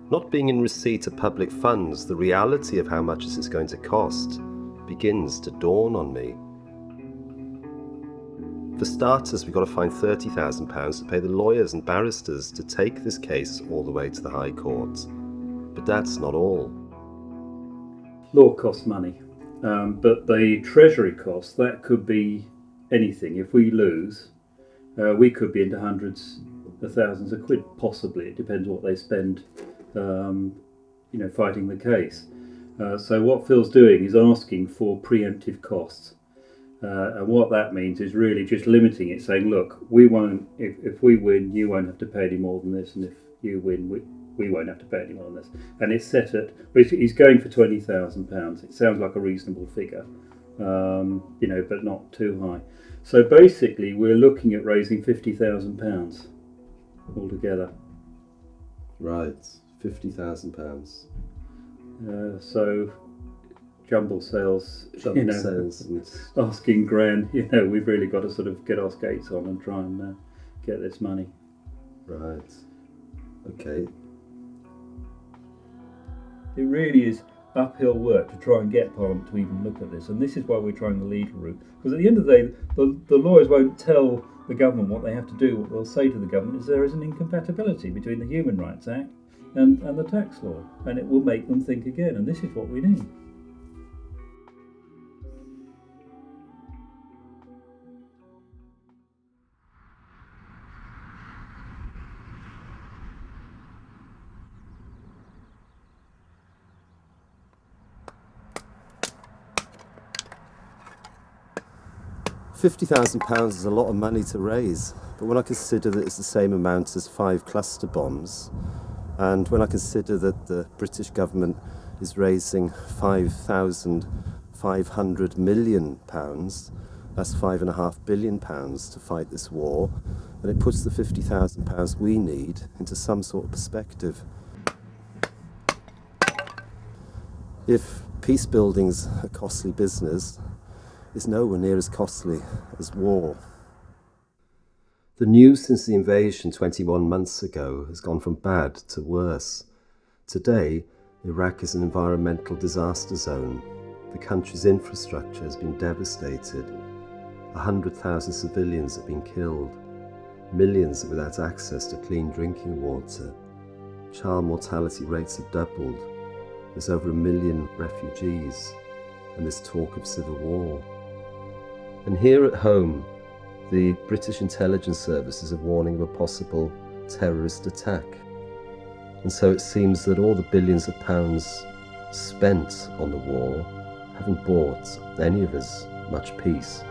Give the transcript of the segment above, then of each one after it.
Not being in receipt of public funds, the reality of how much this is going to cost begins to dawn on me. For starters, we've got to find £30,000 to pay the lawyers and barristers to take this case all the way to the High Court. But that's not all. Law costs money, but the Treasury costs, that could be anything. If we lose, we could be into hundreds of thousands of quid, possibly. It depends what they spend, fighting the case. So what Phil's doing is asking for preemptive costs. And what that means is really just limiting it, saying, look, we won't. If we win, you won't have to pay any more than this, and if you win, we won't have to pay any more than this. And it's set at. He's going for £20,000. It sounds like a reasonable figure, but not too high. So basically, we're looking at raising £50,000 altogether. Right, £50,000. So. Jumble sales, sales and asking grand, we've really got to sort of get our skates on and try and get this money. Right. Okay. It really is uphill work to try and get Parliament to even look at this, and this is why we're trying the legal route. Because at the end of the day, the lawyers won't tell the government what they have to do. What they'll say to the government is there is an incompatibility between the Human Rights Act and the tax law, and it will make them think again, and this is what we need. £50,000 is a lot of money to raise, but when I consider that it's the same amount as 5 cluster bombs, and when I consider that the British government is raising £5,500 million, that's £5.5 billion to fight this war, then it puts the £50,000 we need into some sort of perspective. If peace building's a costly business, is nowhere near as costly as war. The news since the invasion 21 months ago has gone from bad to worse. Today, Iraq is an environmental disaster zone. The country's infrastructure has been devastated. 100,000 civilians have been killed. Millions are without access to clean drinking water. Child mortality rates have doubled. There's over 1 million refugees, and there's talk of civil war. And here at home, the British intelligence services are warning of a possible terrorist attack. And so it seems that all the billions of pounds spent on the war haven't bought any of us much peace.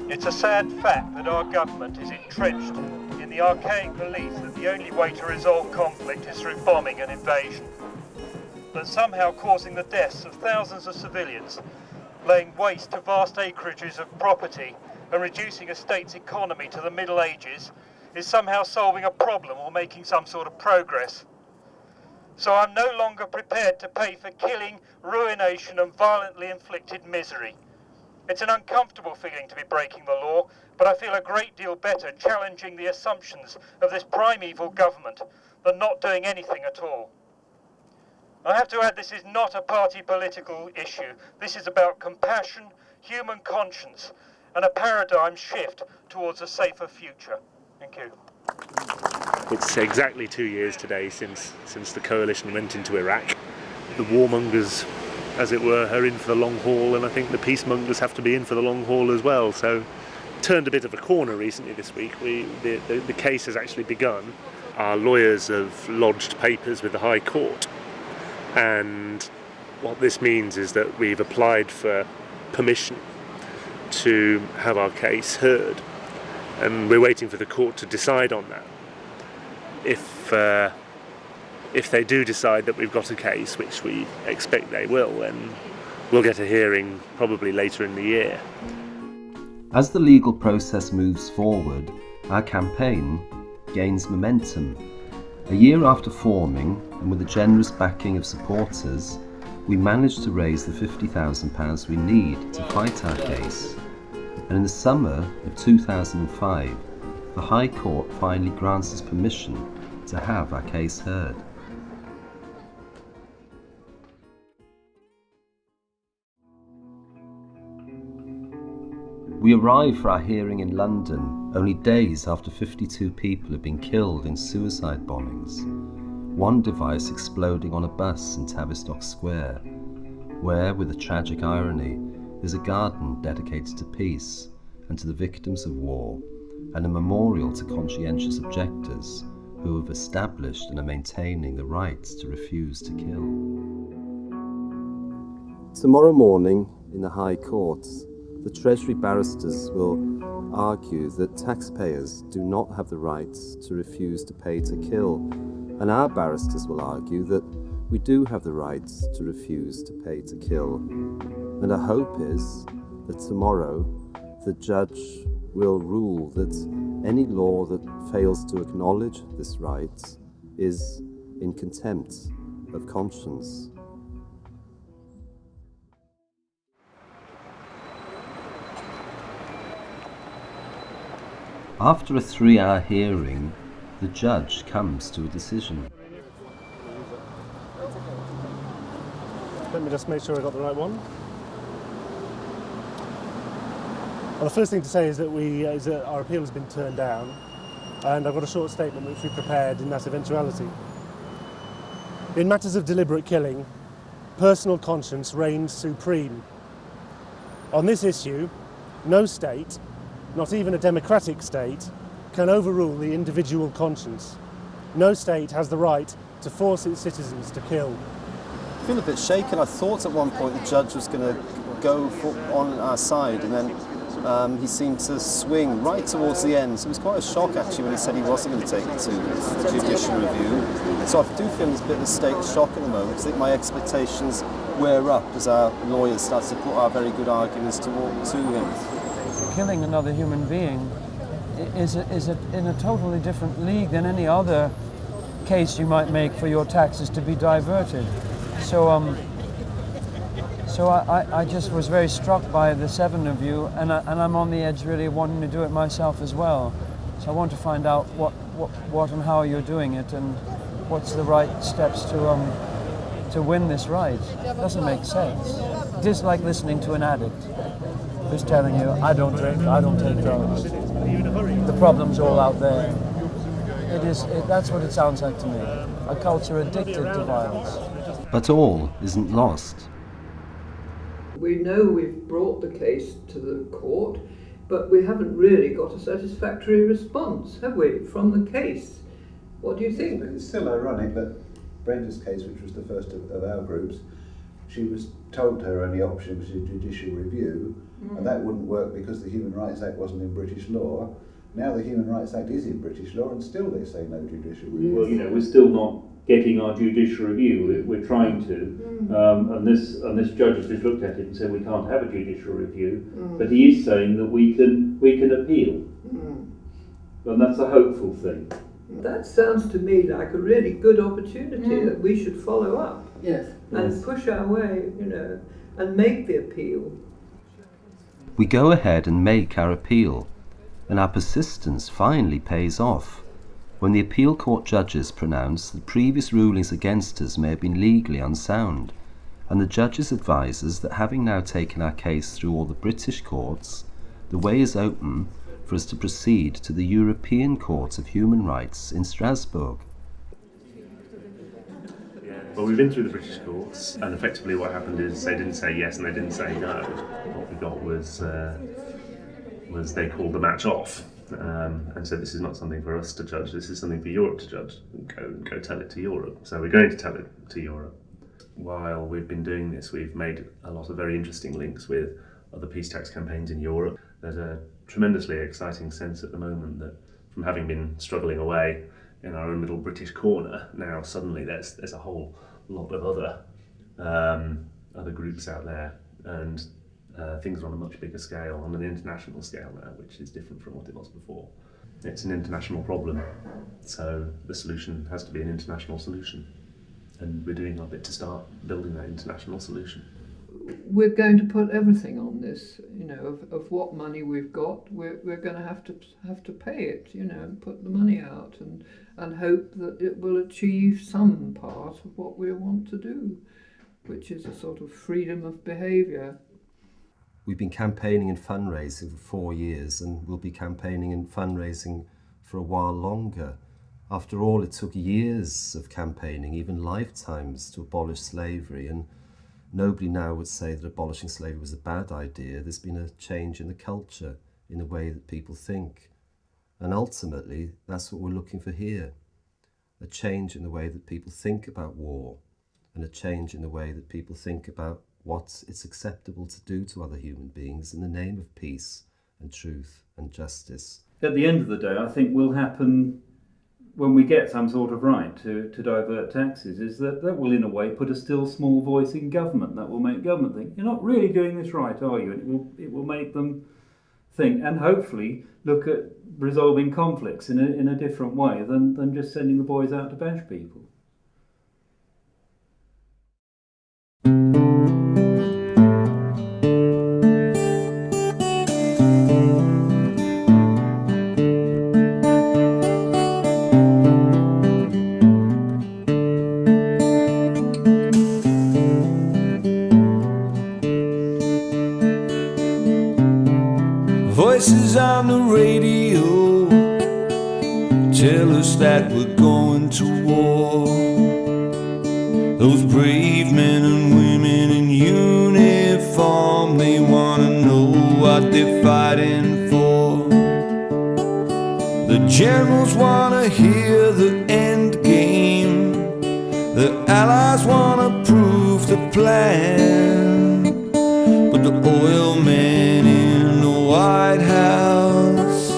It's a sad fact that our government is entrenched in the archaic belief that the only way to resolve conflict is through bombing and invasion. That somehow causing the deaths of thousands of civilians, laying waste to vast acreages of property and reducing a state's economy to the Middle Ages is somehow solving a problem or making some sort of progress. So I'm no longer prepared to pay for killing, ruination and violently inflicted misery. It's an uncomfortable feeling to be breaking the law, but I feel a great deal better challenging the assumptions of this primeval government than not doing anything at all. I have to add, this is not a party political issue. This is about compassion, human conscience, and a paradigm shift towards a safer future. Thank you. It's exactly 2 years today since the coalition went into Iraq. The warmongers, as it were, are in for the long haul, and I think the peacemongers have to be in for the long haul as well. So, turned a bit of a corner recently this week. The case has actually begun. Our lawyers have lodged papers with the High Court, and what this means is that we've applied for permission to have our case heard, and we're waiting for the court to decide on that. If if they do decide that we've got a case, which we expect they will, then we'll get a hearing probably later in the year. As the legal process moves forward, our campaign gains momentum. A year after forming, and with the generous backing of supporters, we managed to raise the £50,000 we need to fight our case. And in the summer of 2005, the High Court finally grants us permission to have our case heard. We arrive for our hearing in London only days after 52 people have been killed in suicide bombings, one device exploding on a bus in Tavistock Square, where, with a tragic irony, there's a garden dedicated to peace and to the victims of war, and a memorial to conscientious objectors who have established and are maintaining the right to refuse to kill. Tomorrow morning in the High Court, the Treasury barristers will argue that taxpayers do not have the right to refuse to pay to kill, and our barristers will argue that we do have the right to refuse to pay to kill. And our hope is that tomorrow the judge will rule that any law that fails to acknowledge this right is in contempt of conscience. After a 3-hour hearing, the judge comes to a decision. Let me just make sure I got the right one. Well, the first thing to say is that our appeal has been turned down, and I've got a short statement which we prepared in that eventuality. In matters of deliberate killing, personal conscience reigns supreme. On this issue, no state, not even a democratic state, can overrule the individual conscience. No state has the right to force its citizens to kill. I feel a bit shaken. I thought at one point the judge was going to go on our side, and then he seemed to swing right towards the end. So it was quite a shock actually when he said he wasn't going to take it to judicial review. So I do feel there's a bit of a state shock at the moment, because I think my expectations wear up as our lawyers start to put our very good arguments to him. Killing another human being is in a totally different league than any other case you might make for your taxes to be diverted. So I just was very struck by the 7 of you, and I'm on the edge really wanting to do it myself as well. So I want to find out what and how you're doing it, and what's the right steps to win this right. It doesn't make sense. It is like listening to an addict who's telling you, I don't drink, I don't take drugs. The problem's all out there. That's what it sounds like to me. A culture addicted to violence. But all isn't lost. We know we've brought the case to the court, but we haven't really got a satisfactory response, have we, from the case? What do you think? It's still ironic that Brenda's case, which was the first of our groups, she was told her only option was a judicial review, and that wouldn't work because the Human Rights Act wasn't in British law. Now the Human Rights Act is in British law, and still they say no judicial review. Well, we're still not getting our judicial review. We're trying to, and this judge has just looked at it and said we can't have a judicial review, but he is saying that we can appeal, and that's a hopeful thing. That sounds to me like a really good opportunity that we should follow up. Yes. And push our way, and make the appeal. We go ahead and make our appeal, and our persistence finally pays off when the appeal court judges pronounce that previous rulings against us may have been legally unsound, and the judges advise us that having now taken our case through all the British courts, the way is open for us to proceed to the European Court of Human Rights in Strasbourg. Well, we've been through the British courts, and effectively what happened is they didn't say yes and they didn't say no. What we got was they called the match off and said this is not something for us to judge, this is something for Europe to judge. Go tell it to Europe. So we're going to tell it to Europe. While we've been doing this, we've made a lot of very interesting links with other peace tax campaigns in Europe. There's a tremendously exciting sense at the moment that from having been struggling away in our own little British corner. Now suddenly there's a whole lot of other groups out there, and things are on a much bigger scale, on an international scale now, which is different from what it was before. It's an international problem, so the solution has to be an international solution, and we're doing our bit to start building that international solution. We're going to put everything on this, you know, of what money we've got. We're going to have to pay it, you know, and put the money out and hope that it will achieve some part of what we want to do, which is a sort of freedom of behaviour. We've been campaigning and fundraising for 4 years, and we'll be campaigning and fundraising for a while longer. After all, it took years of campaigning, even lifetimes, to abolish slavery, and nobody now would say that abolishing slavery was a bad idea. There's been a change in the culture, in the way that people think. And ultimately, that's what we're looking for here. A change in the way that people think about war, and a change in the way that people think about what it's acceptable to do to other human beings in the name of peace and truth and justice. At the end of the day, I think will happen when we get some sort of right to divert taxes, is that will in a way put a still small voice in government. That will make government think, you're not really doing this right, are you? And it will make them think, and hopefully look at resolving conflicts in a different way than just sending the boys out to bash people. Voices on the radio tell us that we're going to war. Those brave men and women in uniform, they want to know what they're fighting for. The generals want to hear the end game. The allies want to prove the plan. But the oil men in the White House,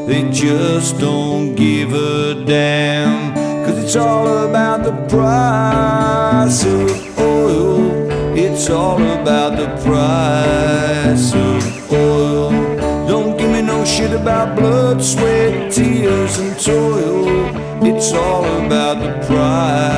they just don't give a damn. 'Cause it's all about the price of oil. It's all about the price of oil. Don't give me no shit about blood, sweat, tears and toil. It's all about the price